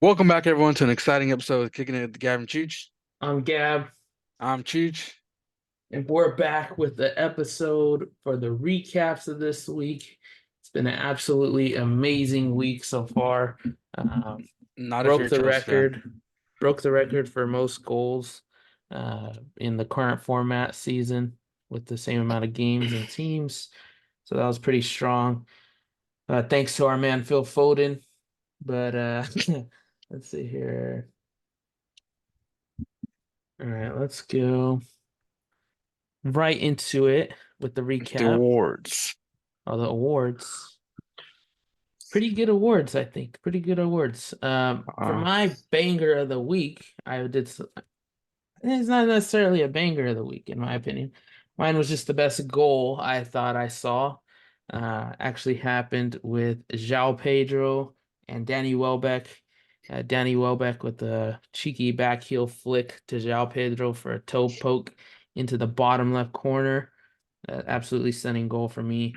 Welcome back, everyone, to an exciting episode of Kicking It with Gavin Cheech. I'm Gab, I'm Cheech. and we're back with the episode for the recaps of this week. It's been an absolutely amazing week so far. Um, Not if you're broke a the Chelsea fan. record, broke the record for most goals in the current format season with the same amount of games and teams. So that was pretty strong. Thanks to our man Phil Foden. But let's see here. All right, let's go right into it with the The recap awards. of the awards. Pretty good awards, I think. Pretty good awards. For Uh, my banger of the week, it's not necessarily a banger of the week, in my opinion. Mine was just the best goal I thought I saw. Actually happened with João Pedro and Danny Welbeck. Danny Welbeck with a cheeky back heel flick to João Pedro for a toe poke into the bottom left corner. Absolutely stunning goal for me.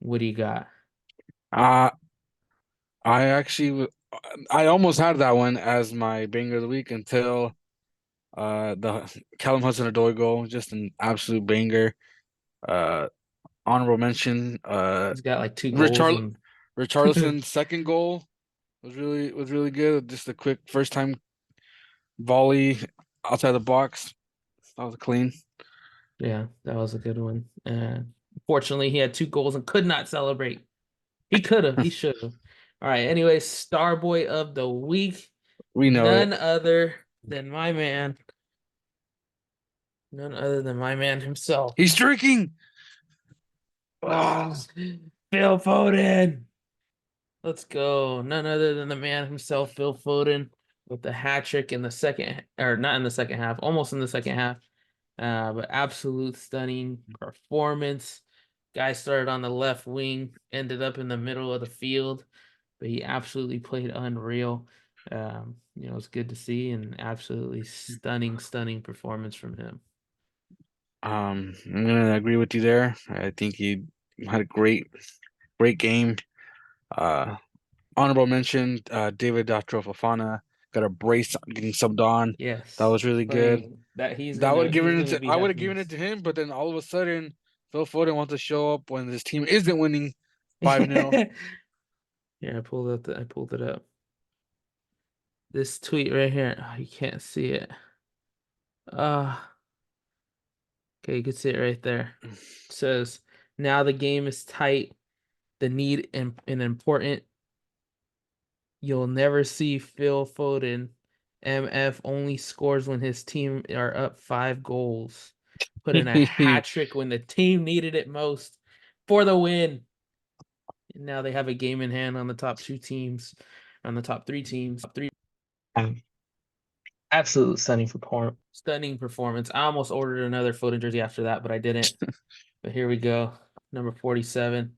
What do you got? uh, I actually, I almost had that one as my banger of the week until the Callum Hudson-Odoi goal, just an absolute banger. Uh, Honorable mention. He's got like two goals Richar and Richarlison's second goal was really good. Just a quick first time volley outside the box. That was clean. yeah, that was a good one. Fortunately, he had two goals and could not celebrate. He could have, he should have. All right, anyway, Star Boy of the Week, We know it. none other than my man, none other than my man himself. He's drinking. Ah, Ah. Phil Foden. Let's go. None other than the man himself, Phil Foden, with the hat trick in the second, or not in the second half, almost in the second half. But absolute stunning performance. Guy started on the left wing, ended up in the middle of the field, but he absolutely played unreal. It's good to see and absolutely stunning, stunning performance from him. I'm gonna agree with you there. I think he had a great game. Uh, Honorable mention, David Fofana got a brace getting subbed on. That Yes, was really good. playing that That would have given he's it gonna to be I would have happy. given it to him, but then all of a sudden, Phil Foden wants to show up when his team isn't winning 5-0. Yeah, I pulled it up. This tweet right here. Oh, you can't see it. Uh okay, you can see it right there. It says now the game is tight. The need and important. You'll never see Phil Foden. MF only scores when his team are up 5 goals. Put in a hat trick when the team needed it most for the win. And now they have a game in hand on the top two teams, on the top three teams. Um, Absolute stunning performance. I almost ordered another Foden jersey after that, but I didn't. But here we go. Number 47.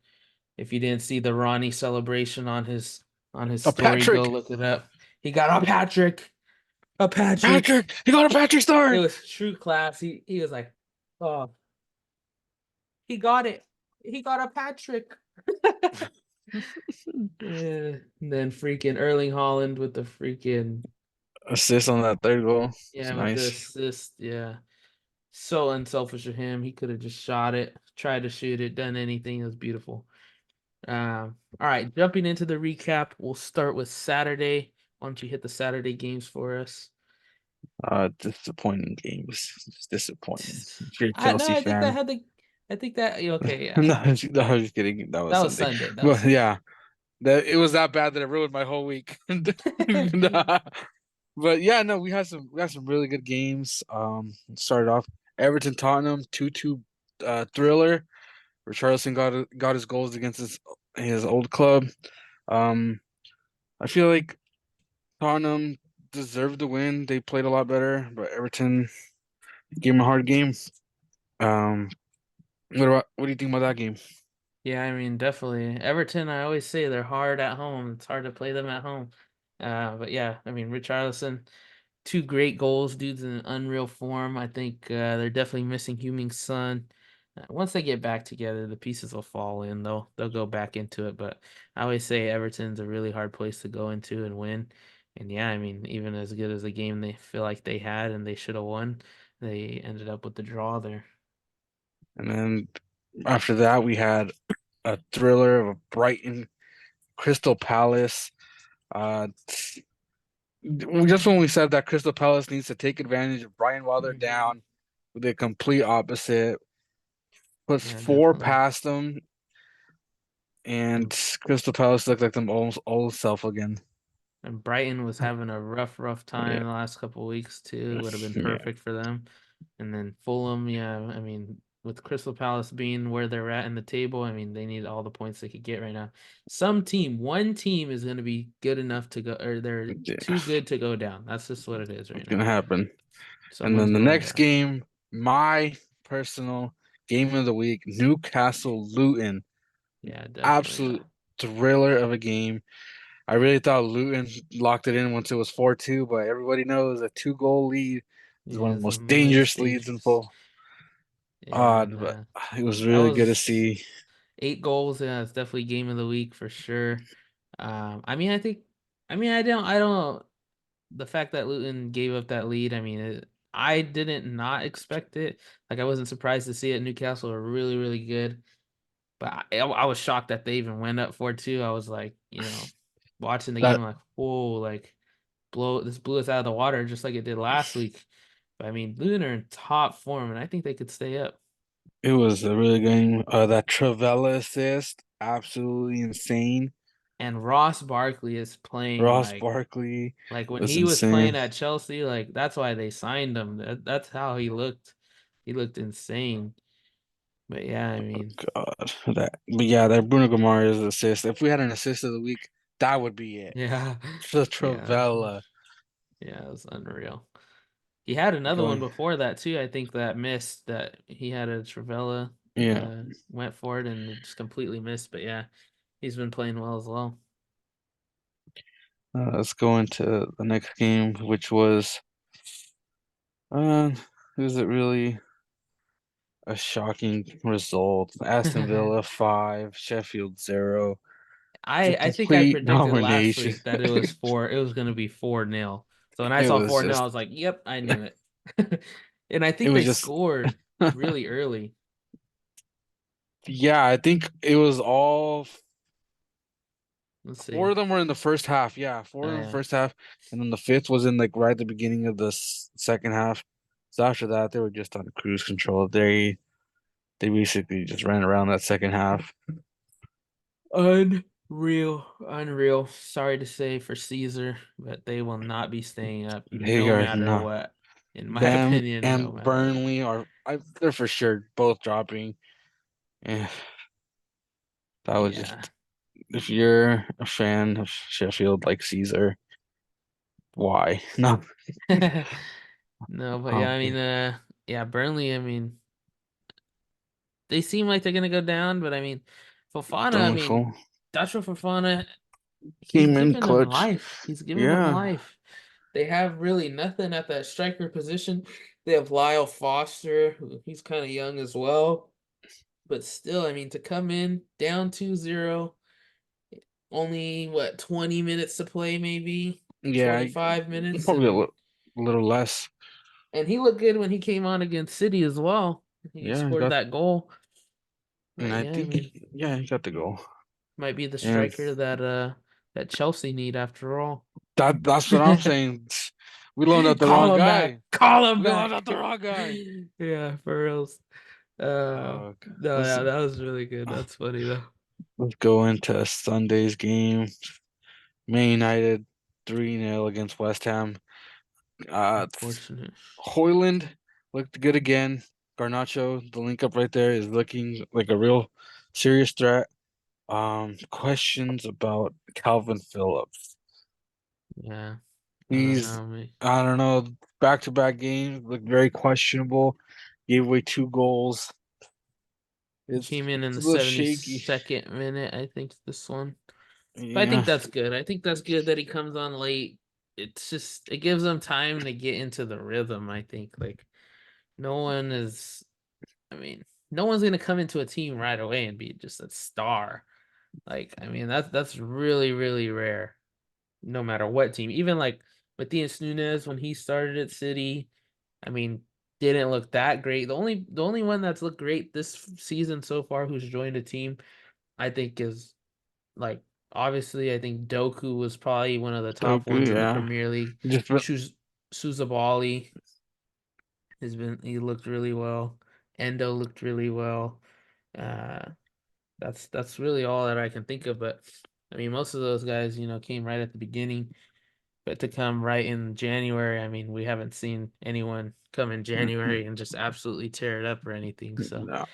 If you didn't see the Ronnie celebration on his A story, go Patrick, look it up. He got a Patrick. A Patrick. Patrick, he got a Patrick It star. was true class. He was like, oh, he got it. He got a Patrick. Yeah. And then freaking Erling Holland with the freaking Assist on that third goal. It's yeah, with the nice. assist. Yeah. So unselfish of him. He could have just shot it, tried to shoot it, done anything. It was beautiful. All right, jumping into the recap, we'll start with Saturday. Why don't you hit the Saturday games for us? Disappointing games. Just disappointing. If you're a I no, Chelsea fan. I think that okay, yeah. No, no, I was just kidding. That was That was Sunday. Sunday. That was But Sunday. yeah, that it was that bad that it ruined my whole week. Nah. But yeah, no, we had some really good games. Started off Everton Tottenham 2-2 thriller. Richarlison got his goals against his old club. Um, I feel like Tottenham deserved the win. They played a lot better, but Everton gave him a hard game. Um, what do you think about that game? Yeah, I mean, definitely. Everton, I always say they're hard at home. It's hard to play them at home. But yeah, I mean, Richarlison, two great goals. Dude's in unreal form. I think they're definitely missing Heung-min Son. Once they get back together, the pieces will fall in. They'll go back into it. But I always say Everton's a really hard place to go into and win. And yeah, I mean, even as good as the game they feel like they had and they should have won, they ended up with the draw there. And then after that, we had a thriller of a Brighton Crystal Palace. Uh, just when we said that Crystal Palace needs to take advantage of Brighton while they're Hmm. down, the complete opposite. Puts Yeah, four definitely. past them, and And Crystal Palace looked like them old self again. and Brighton was having a rough time Yeah, the last couple of weeks too. Would have been yeah, perfect for them. And then Fulham, yeah, I mean, with Crystal Palace being where they're at in the table, I mean, they need all the points they could get right now. One team is going to be good enough to go, or they're yeah. too good to go down. That's just what it is right It's now. gonna happen. And Someone's then the going next down. game, my personal game of the week, Newcastle Luton. Yeah, definitely. Absolute thriller of a game. I really thought Luton locked it in once it was 4-2, but everybody knows a two-goal lead is one Yeah, of the it's the most most dangerous leads in dangerous. full. Yeah, Odd, and but it was that really good to was see. 8 goals. Yeah, it's definitely game of the week for sure. I mean, I think, I don't. The fact that Luton gave up that lead, I mean, I didn't not expect it. Like, I wasn't surprised to see it. Newcastle are really, really good, but I was shocked that they even went up 4-2. I was like, watching the game, That I'm like, whoa, like blew us out of the water just like it did last week. But I mean, Luton are in top form, and I think they could stay up. it was a really good game. That Travella assist, absolutely insane. And Ross Barkley is playing Ross like Barkley when was he was playing insane. at Chelsea, like that's why they signed him. That's how he looked. He looked insane. But yeah, I mean, God, but yeah, that Bruno Guimaraes assist. If we had an assist of the week, that would be it. yeah, The yeah, Travella yeah, it was unreal. He had another one going, before that too. I think that missed. That he had a Travella, yeah. went for it and it just completely missed. But yeah, he's been playing well as well. Let's go into the next game, which was, uh, is it really a shocking result? Aston Villa 5, Sheffield 0. The I think I complete predicted last domination. week that it was gonna be 4-0. So when I It saw was 4-0, I just, was like, yep, I knew it. And I it think was they just, scored really early. yeah, I think it was all Let's four see. of them were in the first half. Yeah, four Oh in the yeah. first half, and then the fifth was in like right at the beginning of the second half. So after that, they were just on cruise control. They basically just ran around that second half. Unreal. Unreal. Sorry to say for Caesar, but they will not be staying up They no are matter not. what. In my Them opinion, no and matter what. Burnley they're for sure both dropping. Eh, that was Yeah. just if you're a fan of Sheffield like Caesar, why? No. No, but yeah, I Okay. mean, yeah, Burnley, I mean, they seem like they're gonna go down, but I mean, Fofana, I mean, Doubtful. Joshua Fofana, he's Came in giving them clutch. life. He's giving them Yeah. life. They have really nothing at that striker position. They have Lyle Foster, he's kind of young as well. But still, I mean, to come in down 2-0, only what, 20 minutes to play, maybe Yeah, 25 minutes, probably a little less. and he looked good when he came on against City as well. He Yeah, scored that goal. and But I yeah, I think mean, yeah, he got the goal. might be the And striker that Chelsea need after all. that's what I'm saying. We loaned out the wrong Call him back. guy. Call him We loaned back. out the wrong guy. Yeah, for reals. No, Let's yeah, that was really good. That's funny though. let's go into Sunday's game. Man United 3-0 against West Ham. Unfortunate. Hoyland looked good again. Garnacho, the link up right there is looking like a real serious threat. Questions about Calvin Phillips. Yeah, I don't He's, know me. I don't know, back-to-back games look very questionable. Gave away 2 goals. He It's came in it's a the little shaky. 72nd minute, I think this one. But I Yeah, think that's good. I think that's good that he comes on late. It's just it gives them time to get into the rhythm, I think. Like no one is I mean, no one's gonna come into a team right away and be just a star. Like, I mean, that's really, really rare. no matter what team. Even like Matias Nunes when he started at City, I mean, didn't look that great. The only one that's looked great this season so far who's joined a team, I think is like obviously I think Doku was probably one of the top Toku, ones in the yeah. Premier League. Just Shuz Suzabali he looked really well. Endo looked really well. Uh that's really all that I can think of. But I mean, most of those guys, came right at the beginning. But to come right in January, I mean, we haven't seen anyone come in January and just absolutely tear it up or anything. So no.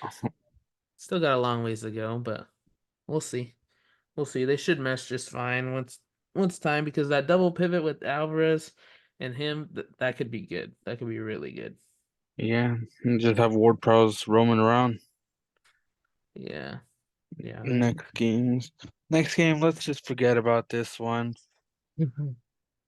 still got a long ways to go, but we'll see. We'll see. They should mesh just fine once time because that double pivot with Alvarez and him that could be good. That could be really good. Yeah, and just have Ward Prowse roaming around. Yeah. Yeah. Next games. Next game, let's just forget about this one. Mhm.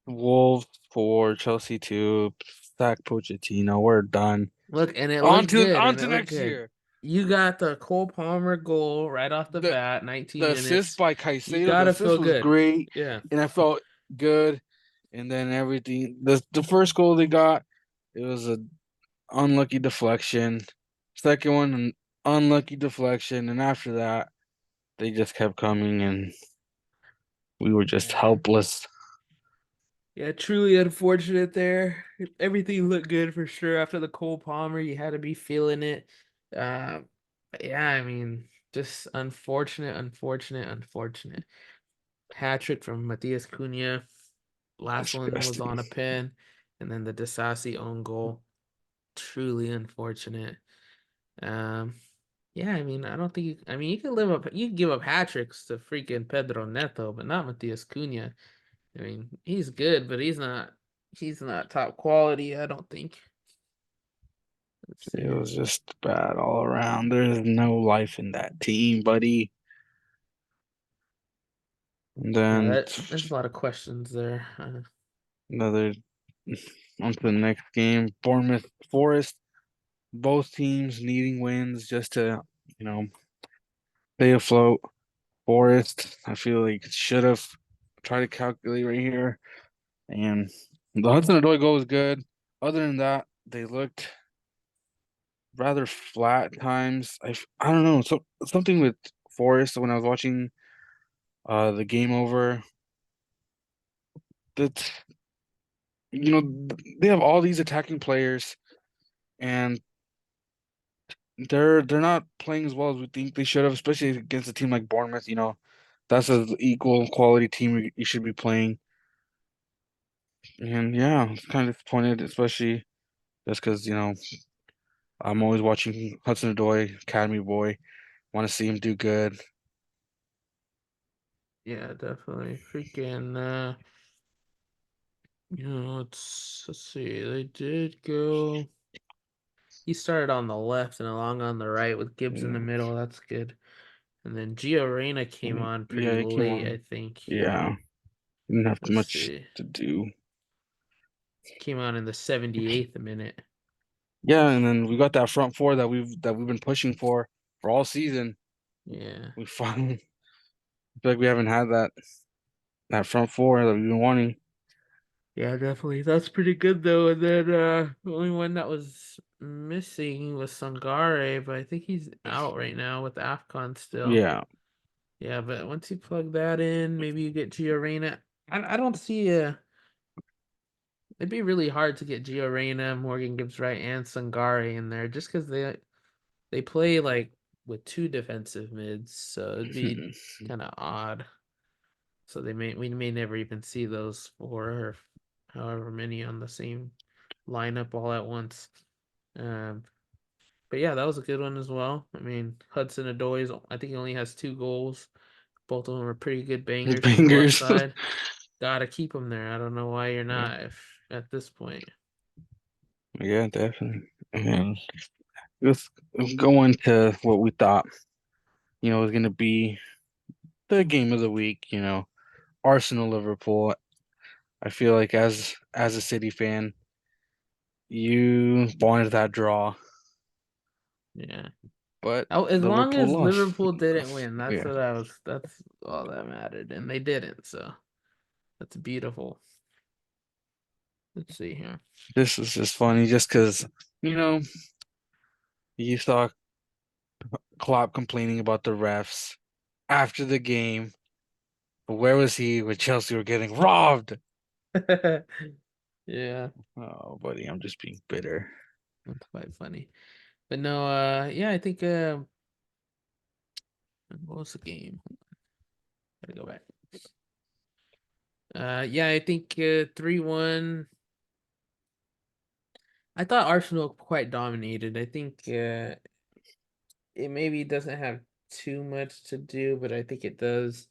Wolves 4, Chelsea 2, sack Pochettino. We're done. Look, and it On looked to good, on and it to looked next good. year. You got the Cole Palmer goal right off the The bat, 19 the assist minutes. by You Caicedo, the gotta assist feel was good. great, Yeah. and I felt good. And then everything, the first goal they got, it was a unlucky deflection. Second one, an unlucky deflection, and after that, they just kept coming, and we were just Yeah. helpless. Yeah, truly unfortunate there. Everything looked good for sure after the Cole Palmer. You had to be feeling it. But yeah, I mean, just unfortunate, unfortunate, unfortunate. Hat trick from Matias Cunha. Last one was Disgusting. on a pin, and then the Disasi own goal. Truly unfortunate. Um, yeah, I mean, I don't think I mean, you can give up hat tricks to freaking Pedro Neto, but not Matias Cunha. I mean, he's good, but he's not top quality, I don't think. Let's It see. was just bad all around. There's no life in that team, buddy. And Yeah, then there's a lot of questions there. another on to the next game. Bournemouth Forest. Both teams needing wins just to, you know, stay afloat. Forest, I feel like should have tried to calculate right here. And the Hudson Odoi goal was good. Other than that, they looked rather flat at times. I don't know. So something with Forest when I was watching the game over that they have all these attacking players and they're not playing as well as we think they should have, especially against a team like Bournemouth. That's an equal quality team you should be playing. And yeah, I'm kind of disappointed, especially just because I'm always watching Hudson Odoi, Academy boy. Want to see him do good. Yeah, definitely. Freaking let's see. They did go he started on the left and along on the right with Gibbs in the Yeah, middle. That's good. And then Gio Reyna came on yeah, pretty he came late, I on. think. Yeah, didn't have Let's much see. to do. Came on in the 78th minute. Yeah, and then we got that front four that we've been pushing for all season. Yeah. We finally feel like we haven't had that front four that we've been wanting. Yeah, definitely. That's pretty good though. And then the only one that was missing was Sangare, but I think he's out right now with AFCON still. Yeah. Yeah, but once you plug that in, maybe you get Gio Reyna. I don't see it'd be really hard to get Gio Reyna, Morgan Gibbs Wright, and Sangare in there just because they play like with two defensive mids, so it'd be kind of odd. So we may never even see those four or however many on the same lineup all at once. Um, but yeah, that was a good one as well. I mean, Hudson Odoi's I think he only has 2 goals. Both of them are pretty good bangers from the left Bangers. side. Gotta keep him there. I don't know why you're not if at this point. Yeah, definitely. And let's go into what we thought, was gonna be the game of the week, Arsenal Liverpool. I feel like as a City fan, you wanted that draw, Yeah. but Oh, as long Liverpool as lost. Liverpool didn't win, that's Yeah. what I was. That's all that mattered, and they didn't. So That's beautiful. Let's see here. This is just funny just because, you know, you saw Klopp complaining about the refs after the game. But where was he when Chelsea were getting robbed? Yeah, Oh, buddy, I'm just being bitter. that's quite funny. But no, yeah, I think what was the game? Gotta go back. Yeah, I think 3-1. I thought Arsenal quite dominated. I think it maybe doesn't have too much to do, but I think it does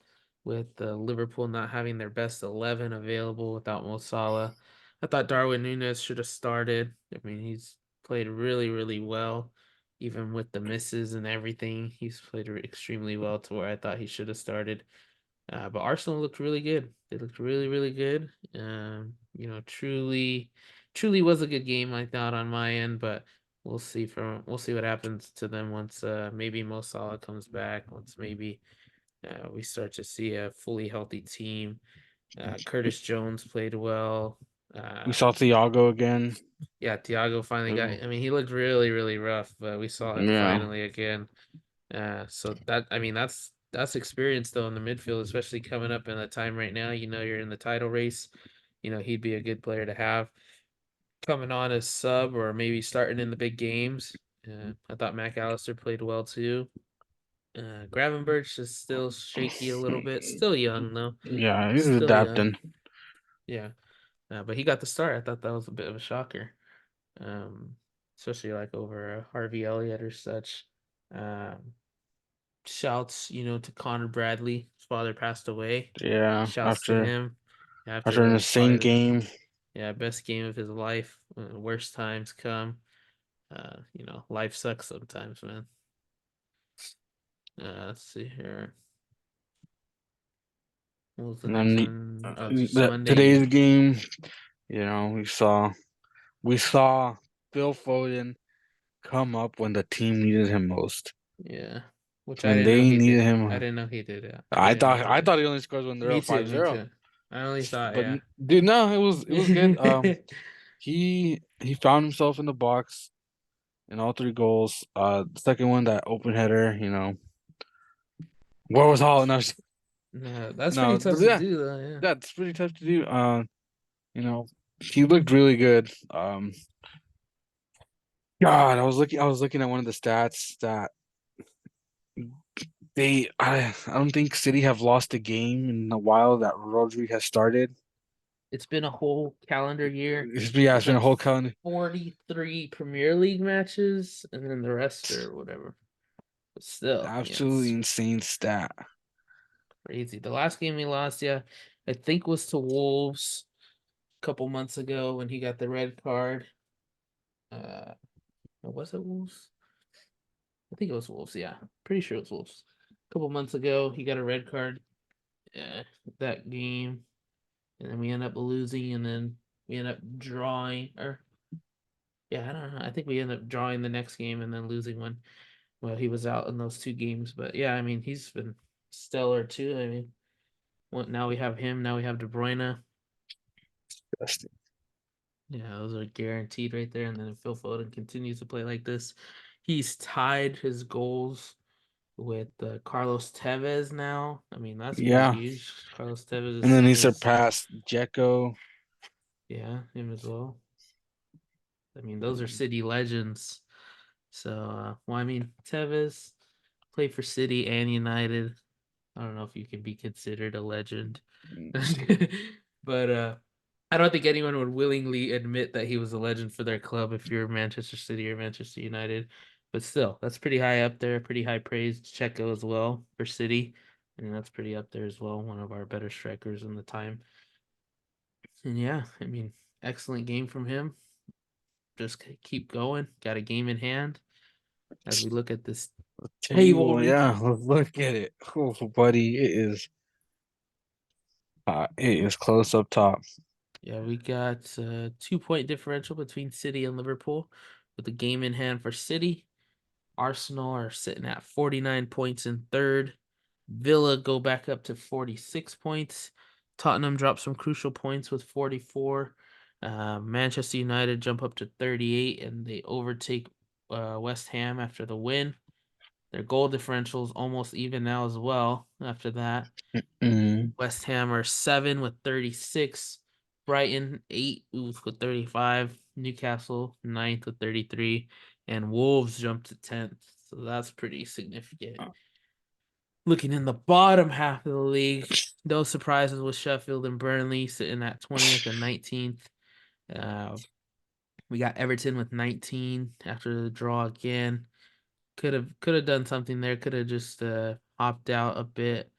with Liverpool not having their best 11 available without Mo Salah. I thought Darwin Núñez should have started. I mean, he's played really, really well, even with the misses and everything. He's played extremely well to where I thought he should have started. But Arsenal looked really good. They looked really, really good. Truly, truly was a good game, I thought, on my end, but we'll see what happens to them once maybe Mo Salah comes back, once maybe we start to see a fully healthy team. Curtis Jones played well. We Uh, saw Thiago again. yeah, Thiago finally got. Ooh, I mean, he looked really, really rough, but we saw him yeah, finally again. So that I mean that's experience though in the midfield, especially coming up in a time right now. You know, you're in the title race. You know, he'd be a good player to have coming on as sub or maybe starting in the big games. I thought McAllister played well too. Gravenberch is still shaky a little bit. Still young though. yeah, he's Still young. adapting. Yeah. But he got the start. I thought that was a bit of a shocker. Um, Especially like over Harvey Elliott or such. Um, Shouts, to Connor Bradley. His father passed away. Yeah, Shouts to after him after after an his insane father. game. Yeah, best game of his life. Worst times come. Life sucks sometimes, man. Let's see here. What was the And next then one? Oh, just today's Monday. game, we saw Phil Foden come up when the team needed him most. Yeah, which I When didn't know they he needed did. I him, didn't know he did it. I I didn't know thought he I did. thought he only scores when they're Me up too. five Me zero. too. I only thought, But yeah. dude, no, it was good. He found himself in the box in all three goals. The second one, that open header, where was Hall? No, No, that's pretty no, tough to yeah, do, though. Yeah. that's pretty tough to do. You know, he looked really good. God, I was looking at one of the stats that I don't think City have lost a game in a while that Rodri has started. It's been a whole calendar year. Yeah, it's There's been a like whole calendar. 43 Premier League matches, and then the rest are whatever. But still, yeah, Absolutely it's insane stat. crazy. The last game we lost, yeah, I think was to Wolves a couple months ago when he got the red card. Uh, was it Wolves? I think it was Wolves. Yeah, pretty sure it was Wolves. A couple months ago, he got a red card. That game, and then we end up losing, and then we end up drawing, or yeah, I don't know. I think we end up drawing the next game and then losing one. Well, he was out in those two games, but yeah, I mean, he's been stellar too. I mean, now we have him. Now we have De Bruyne. Yeah, those are guaranteed right there. And then if Phil Foden continues to play like this, he's tied his goals with Carlos Tevez now. I mean, that's pretty Yeah, huge. Carlos Tevez and then he is surpassed Dzeko. yeah, him as well. I mean, those are City legends. So, well, I mean, Tevez played for City and United. I don't know if you can be considered a legend, but I don't think anyone would willingly admit that he was a legend for their club if you're Manchester City or Manchester United. But still, that's pretty high up there, pretty high praise. Checo as well for City. And that's pretty up there as well. One of our better strikers in the time. And yeah, I mean, excellent game from him. Just keep going. Got a game in hand as we look at this table Table, yeah, recap. look at it. Oh, buddy, it is close up top. Yeah, we got 2 point differential between City and Liverpool with the game in hand for City. Arsenal are sitting at 49 points in third. Villa go back up to 46 points. Tottenham dropped some crucial points with 44. Manchester United jump up to 38 and they overtake West Ham after the win. Their goal differential is almost even now as well after that. Mm. West Ham are 7 with 36. Brighton 8 with 35. Newcastle ninth with 33. And Wolves jumped to 10th. So that's pretty significant. Looking in the bottom half of the league, no surprises with Sheffield and Burnley sitting at 20th and 19th. Uh, we got Everton with 19 after the draw again. Could have done something there. Could have just hopped out a bit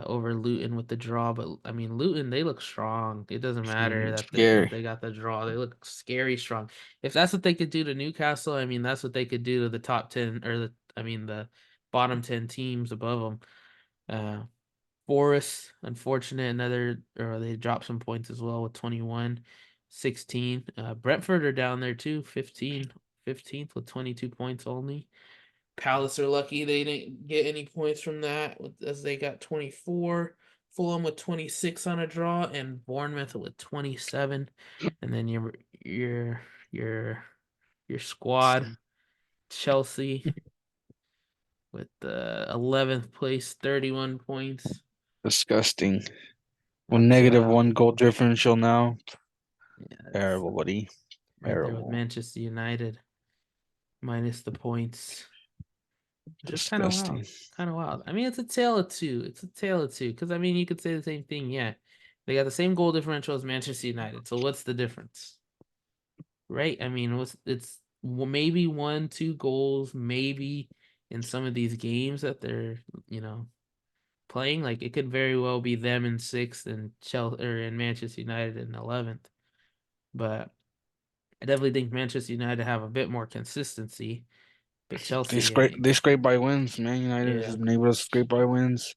over Luton with the draw, but I mean Luton they look strong. It doesn't matter that Scary. they got the draw. They look scary strong. If that's what they could do to Newcastle, I mean that's what they could do to the top 10 or the bottom 10 teams above them. Uh, Forest, unfortunate, another or they dropped some points as well with 21, 16. Brentford are down there too, 15th with 22 points only. Palace are lucky they didn't get any points from that as they got 24. Fulham with 26 on a draw and Bournemouth with 27. And then your your squad, Chelsea with the 11th place, 31 points. Disgusting. One That's negative one goal differential now. yeah, it's Terrible, buddy. right there with Terrible. Manchester United minus the points. It's just kind of Disgusting. wild. Kind of wild. I mean, it's a tale of two. It's a tale of two. Because, I mean, you could say the same thing. Yeah. They got the same goal differential as Manchester United. So what's the difference? Right? I mean, maybe one, two goals, maybe in some of these games that they're, playing. Like it could very well be them in sixth and Chelsea or in Manchester United in 11th. But I definitely think Manchester United have a bit more consistency. But Chelsea, I mean, They scrape by wins. Man United has yeah, been able to scrape by wins.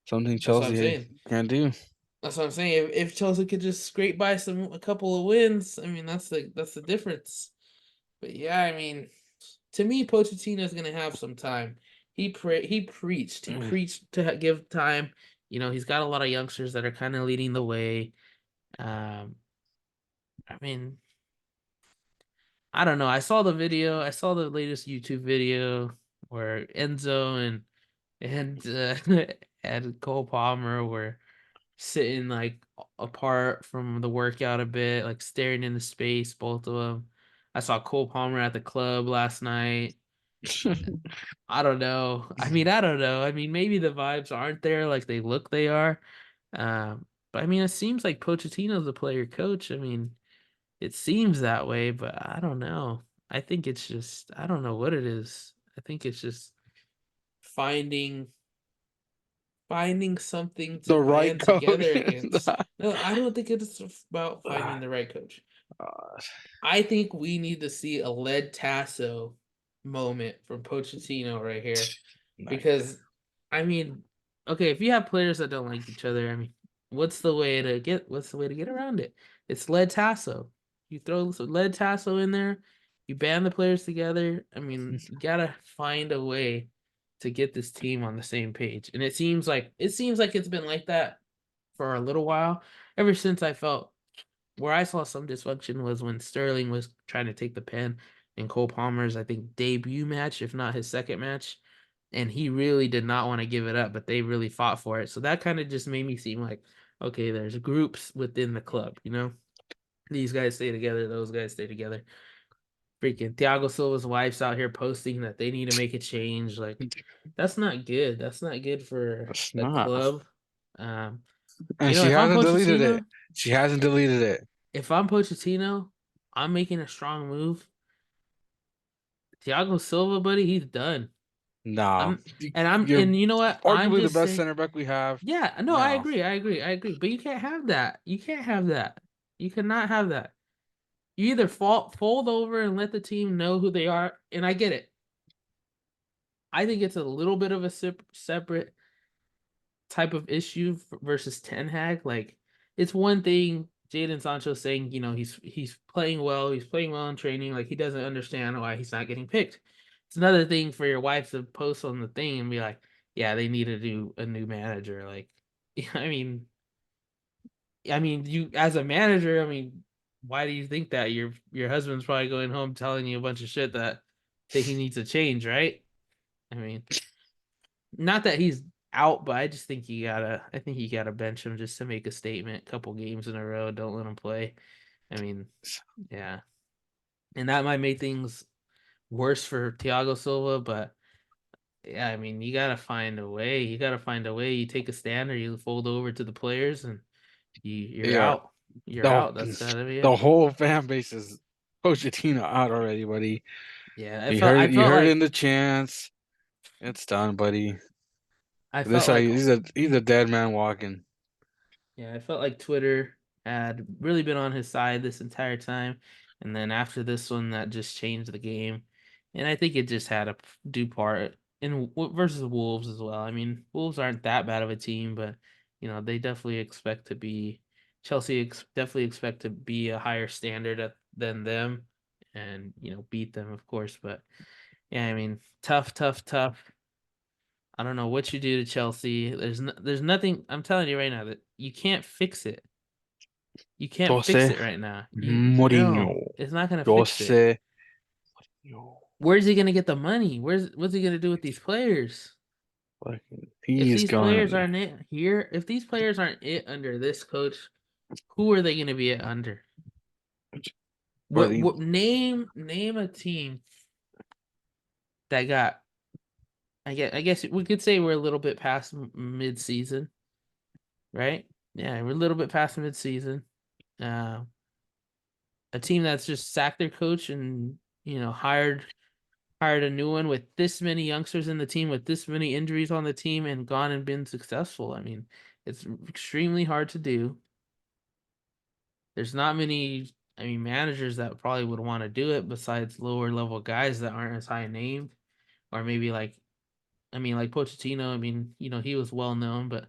Something that's what I'm Chelsea saying. can't do. That's what I'm saying. If Chelsea could just scrape by a couple of wins, I mean that's the difference. But yeah, I mean, to me, Pochettino's gonna have some time. He preached to give time. He's got a lot of youngsters that are kind of leading the way. Um, I mean, I don't know. I saw the video. I saw the latest YouTube video where Enzo and and Cole Palmer were sitting like apart from the workout a bit, like staring into space, both of them. I saw Cole Palmer at the club last night. I don't know. I mean, I don't know. I mean, maybe the vibes aren't there like they look they are. But I mean, it seems like Pochettino's a player coach. I mean, it seems that way, but I don't know. I think it's just I don't know what it is. I think it's just finding finding something to The right band together coach. against. No, I don't think it's about finding Ah, the right coach. gosh. I think we need to see a lead Tasso moment from Pochettino right here. Not good. Because I mean, okay, if you have players that don't like each other, I mean, what's the way to get around it? It's lead Tasso. You throw some lead Tasso in there, you band the players together. I mean, you gotta find a way to get this team on the same page. And it seems like it's been like that for a little while. Ever since I felt where I saw some dysfunction was when Sterling was trying to take the pen in Cole Palmer's, I think, debut match, if not his second match. And he really did not want to give it up, but they really fought for it. So that kind of just made me seem like, okay, there's groups within the club. These guys stay together, those guys stay together. Freaking Thiago Silva's wife's out here posting that they need to make a change. Like, that's not good. That's not good for It's the not. club. Um, And she if I'm hasn't deleted it. Pochettino, She hasn't deleted it. if I'm Pochettino, I'm making a strong move. Thiago Silva, buddy, he's done. No. I'm and I'm You're and you know what? I'm arguably the just best saying, center back we have. yeah, no, I No. agree, I agree, I agree. But you can't have that. You can't have that. You cannot have that. You either fold over and let the team know who they are, and I get it. I think it's a little bit of a separate type of issue versus Ten Hag. Like, it's one thing Jaden Sancho saying, he's playing well, he's playing well in training, like he doesn't understand why he's not getting picked. It's another thing for your wife to post on the thing and be like, yeah, they need to do a new manager. Like, I mean, I mean, you as a manager, I mean, why do you think that your husband's probably going home telling you a bunch of shit that he needs to change, right? I mean, not that he's out, but I just think I think you gotta bench him just to make a statement. Couple games in a row, don't let him play. I mean, yeah, and that might make things worse for Thiago Silva, but yeah, I mean, you gotta find a way. You gotta find a way. You take a stand, or you fold over to the players, and you're Yeah, out. You're the out. That's gotta be the it. whole fan base is Pochettino out already, buddy. Yeah, I You felt heard it in like the chants. It's done, buddy. I This felt how like he's a dead man walking. Yeah, I felt like Twitter had really been on his side this entire time, and then after this one, that just changed the game, and I think it just had a due part in versus the Wolves as well. I mean, Wolves aren't that bad of a team, but they definitely expect to be definitely expect to be a higher standard than them, and beat them, of course. But yeah, I mean, tough, tough, tough. I don't know what you do to Chelsea. There's nothing. I'm telling you right now that you can't fix it. You can't fix Jose it right now. Mourinho. No, it's not gonna fix it. Jose. Mourinho. Where's he gonna get the money? What's he gonna do with these players? If He is these players gone. aren't it here, if these players aren't it under this coach, who are they gonna be it under? But What name a team that got I guess we could say we're a little bit past mid season, right? Yeah, we're a little bit past mid season. Uh, a team that's just sacked their coach and hired a new one with this many youngsters in the team, with this many injuries on the team, and gone and been successful. I mean, it's extremely hard to do. There's not many, I mean, managers that probably would want to do it besides lower level guys that aren't as high named, or maybe like Pochettino. I mean, he was well known, but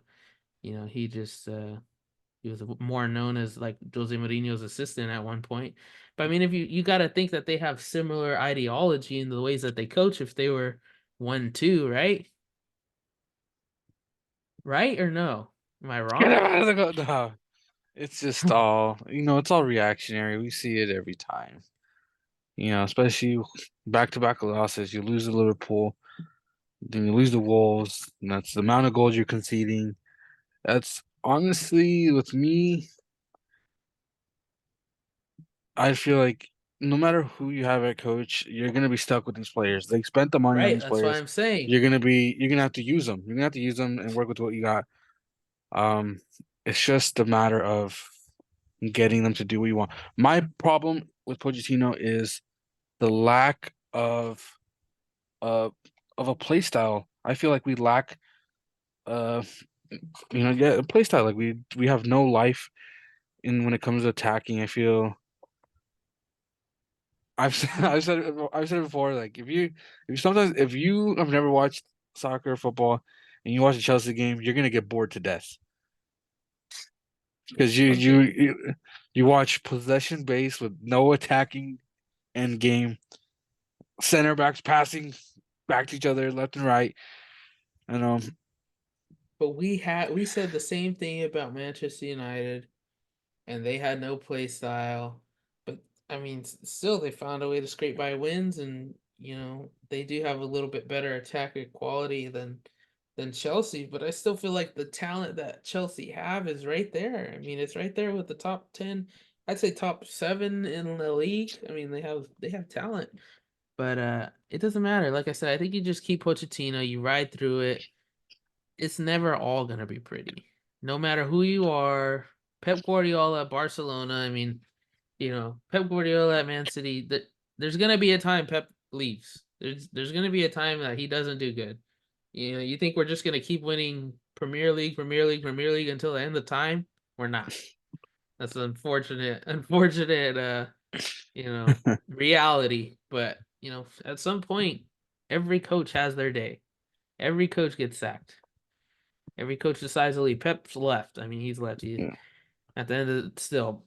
he just he was more known as like Jose Mourinho's assistant at one point. But I mean, if you got to think that they have similar ideology in the ways that they coach, if they were 1-2, right? Right or no? Am I get wrong? out of the go. No. It's just all it's all reactionary. We see it every time. Especially back to back losses. You lose to Liverpool, then you lose the Wolves, and that's the amount of goals you're conceding. That's honestly with me, I feel like no matter who you have at coach, you're gonna be stuck with these players. They spent the money on Right. these That's why players. I'm saying. You're gonna have to use them. You're gonna have to use them and work with what you got. Um, it's just a matter of getting them to do what you want. My problem with Pochettino is the lack uh of a play style. I feel like we lack uh yeah, a play style. Like we have no life in when it comes to attacking. I feel I've said it before. Like if you have never watched soccer or football and you watch a Chelsea game, you're gonna get bored to death because Okay. you watch possession based with no attacking end game, center backs passing back to each other left and right, and But we said the same thing about Manchester United, and they had no play style. But I mean, still they found a way to scrape by wins, and they do have a little bit better attacker quality than Chelsea. But I still feel like the talent that Chelsea have is right there. I mean, it's right there with the top 10. I'd say top 7 in the league. I mean, they have talent, but it doesn't matter. Like I said, I think you just keep Pochettino. You ride through it. It's never all gonna be pretty. No matter who you are, Pep Guardiola at Barcelona, I mean, Pep Guardiola at Man City, that there's gonna be a time Pep leaves. There's gonna be a time that he doesn't do good. You think we're just gonna keep winning Premier League, Premier League, Premier League until the end of time? We're not. That's an unfortunate reality. But at some point, every coach has their day. Every coach gets sacked. Every coach decides to leave. Pep's left. I mean, he's left. yeah. At the end of still,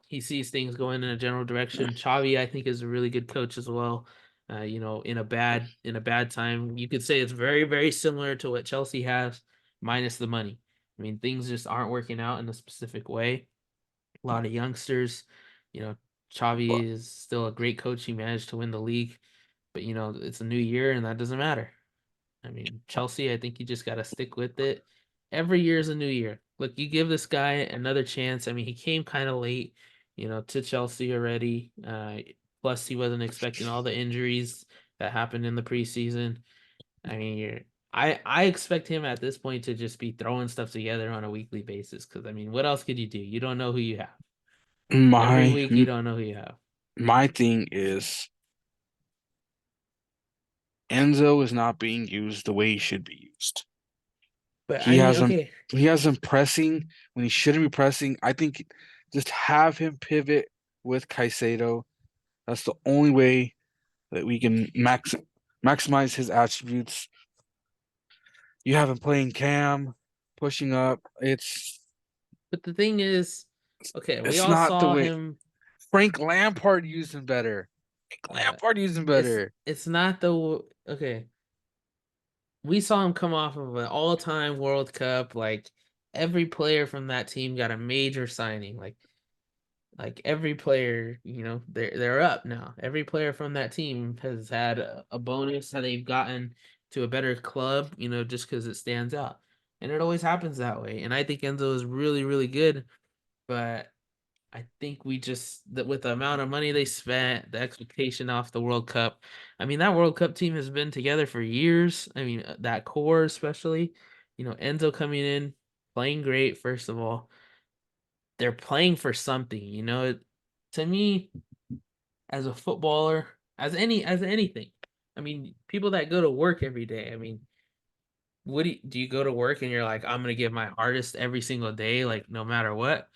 he sees things going in a general direction. Xavi, I think, is a really good coach as well. In a bad time, you could say it's very, very similar to what Chelsea has, minus the money. I mean, things just aren't working out in a specific way. A lot of youngsters, you know, Xavi is still a great coach. He managed to win the league, but it's a new year and that doesn't matter. I mean, Chelsea, I think you just got to stick with it. Every year is a new year. Look, you give this guy another chance. I mean, he came kind of late, to Chelsea already. Plus, he wasn't expecting all the injuries that happened in the preseason. I mean, I expect him at this point to just be throwing stuff together on a weekly basis. Because I mean, what else could you do? You don't know who you have. Every My week, you don't know who you have. my thing is Enzo is not being used the way he should be used. But He I mean, has him okay, he has him pressing when he shouldn't be pressing. I think just have him pivot with Caicedo. That's the only way that we can maximize his attributes. You have him playing Cam, pushing up. but the thing is, okay, we It's all not the saw way him. Frank Lampard used him better. Frank Uh, Lampard used him it's better. it's not the okay. We saw him come off of an all-time World Cup. Like every player from that team got a major signing. Like every player, they're up now. Every player from that team has had a bonus that they've gotten to a better club, just because it stands out. And it always happens that way. And I think Enzo is really, really good, but I think we just that with the amount of money they spent, the expectation off the World Cup. I mean, that World Cup team has been together for years. I mean, that core especially, Enzo coming in, playing great, first of all. They're playing for something, To me, as a footballer, as anything. I mean, people that go to work every day, I mean, what do you go to work and you're like, I'm gonna give my hardest every single day, like no matter what,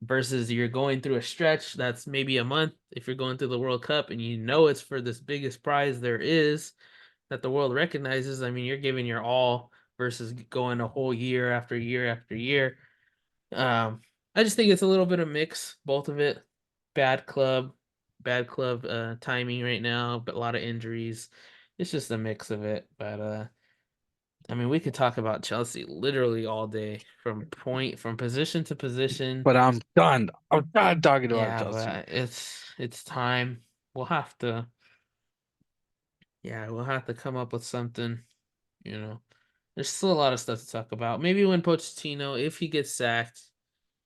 versus you're going through a stretch that's maybe a month if you're going through the World Cup and it's for this biggest prize there is that the world recognizes. I mean, you're giving your all versus going a whole year after year after year. Um, I just think it's a little bit of mix, both of it. Bad club, bad club timing right now, but a lot of injuries. It's just a mix of it. But I mean, we could talk about Chelsea literally all day from position to position. But I'm done. I'm done talking about Yeah, Chelsea. but it's time. We'll have to we'll have to come up with something, you know. There's still a lot of stuff to talk about. Maybe when Pochettino, if he gets sacked,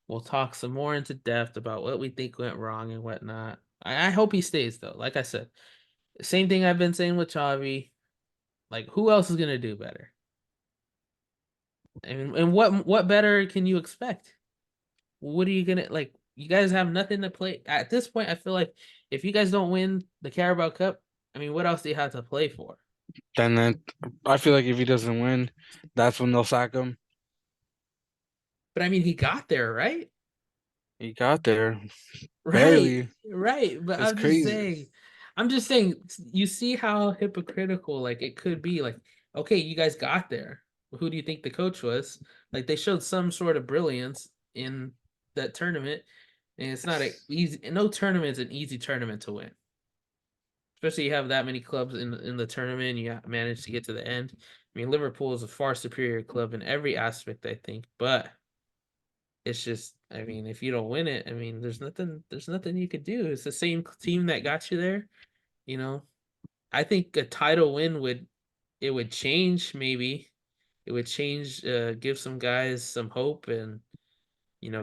we'll talk some more into depth about what we think went wrong and whatnot. I hope he stays though. Like I said, same thing I've been saying with Xavi. Like, who else is gonna do better? And what better can you expect? What are you gonna like? You guys have nothing to play at this point. I feel like if you guys don't win the Carabao Cup, I mean, what else do you have to play for? Then I feel like if he doesn't win, that's when they'll sack him. But I mean, he got there, right? He got there Right, barely. right. But It's crazy. I'm just saying, you see how hypocritical like it could be. Like, okay, you guys got there. Who do you think the coach was? Like, they showed some sort of brilliance in that tournament, and it's not a easy. No tournament's an easy tournament to win, especially you have that many clubs in the tournament. You manage to get to the end. I mean, Liverpool is a far superior club in every aspect, I think, but it's just, I mean, if you don't win it, I mean, there's nothing you could do. It's the same team that got you there, you know. I think a title win would change maybe. It would change, give some guys some hope and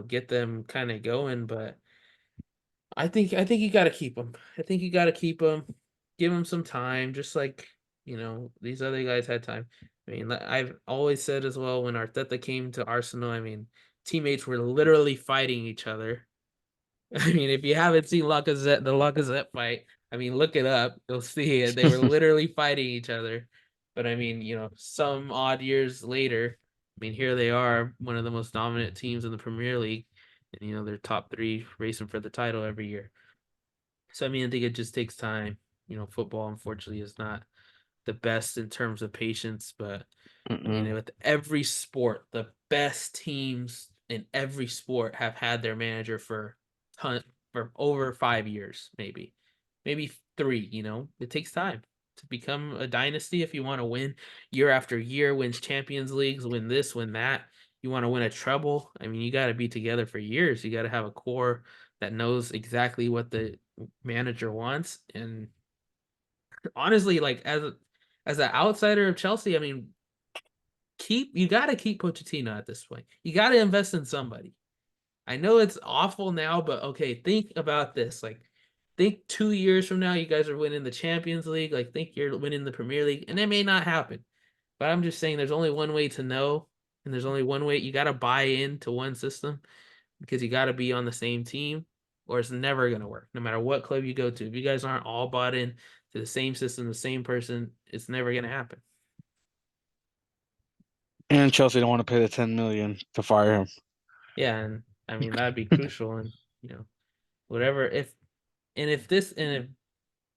get them kind of going. But I think you got to keep them. I think you got to keep them, give them some time, just like these other guys had time. I mean, I've always said as well when Arteta came to Arsenal. I mean, teammates were literally fighting each other. I mean, if you haven't seen the Lacazette fight, I mean, look it up. You'll see it. They were literally fighting each other. But I mean, some odd years later, I mean, here they are, one of the most dominant teams in the Premier League, and they're top three racing for the title every year. So I mean, I think it just takes time. Football unfortunately is not the best in terms of patience, but I mean, Mm-mm. with every sport, the best teams in every sport have had their manager for over 5 years, maybe three. It takes time to become a dynasty if you want to win year after year, wins Champions Leagues, win this, win that. you want to win a treble, I mean, you got to be together for years. You got to have a core that knows exactly what the manager wants. And honestly, like as an outsider of Chelsea, I mean, you got to keep Pochettino at this point. You got to invest in somebody. I know it's awful now, but okay, think about this. Like, think 2 years from now, you guys are winning the Champions League. Like, think you're winning the Premier League, and it may not happen. But I'm just saying, there's only one way to know, and there's only one way. You got to buy into one system because you got to be on the same team, or it's never gonna work. No matter what club you go to, if you guys aren't all bought in to the same system, the same person, it's never gonna happen. And Chelsea don't want to pay the 10 million to fire him. Yeah, and I mean that'd be crucial, and you know whatever if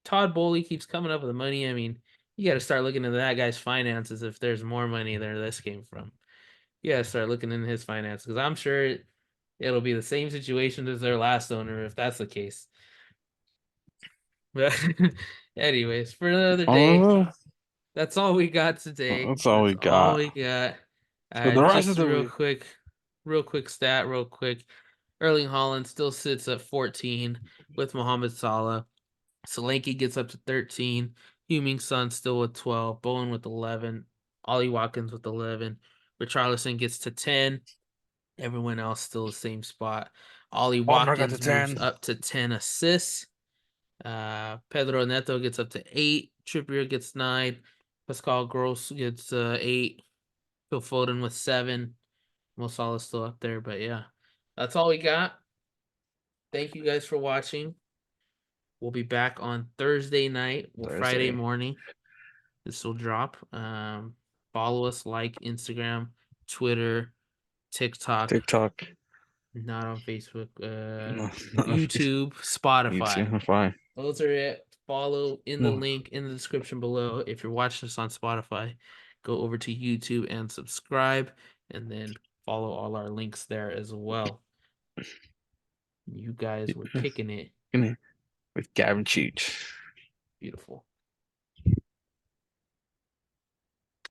Todd Bowley keeps coming up with the money, I mean you got to start looking into that guy's finances if there's more money there this came from. You got to start looking into his finances because I'm sure it'll be the same situation as their last owner if that's the case. But anyways, for another day, Oh, that's all we got today. that's all That's we all got we got. for the rest of Just a the week. real quick stat, real quick. Erling Haaland still sits at 14 with Mohamed Salah. Solanke gets up to 13. Heung-min Son still with 12. Bowen with 11. Ollie Watkins with 11. Richarlison gets to 10. Everyone else still the same spot. Ollie Palmer got to Watkins moves 10. up to 10 assists. Pedro Neto gets up to 8. Trippier gets 9. Pascal Gross gets 8. Phil Foden with 7. Mo Salah's still up there, but yeah, that's all we got. Thank you guys for watching. We'll be back on Thursday night. Well, Friday Thursday. morning. This will drop. Follow us, like Instagram, Twitter, TikTok, TikTok. not on Facebook, No, YouTube, Spotify. YouTube. Fine. Those are it. Follow in the No. link in the description below. If you're watching this on Spotify, go over to YouTube and subscribe, and then follow all our links there as well. You guys were kicking it. With Gavin Cheech. Beautiful.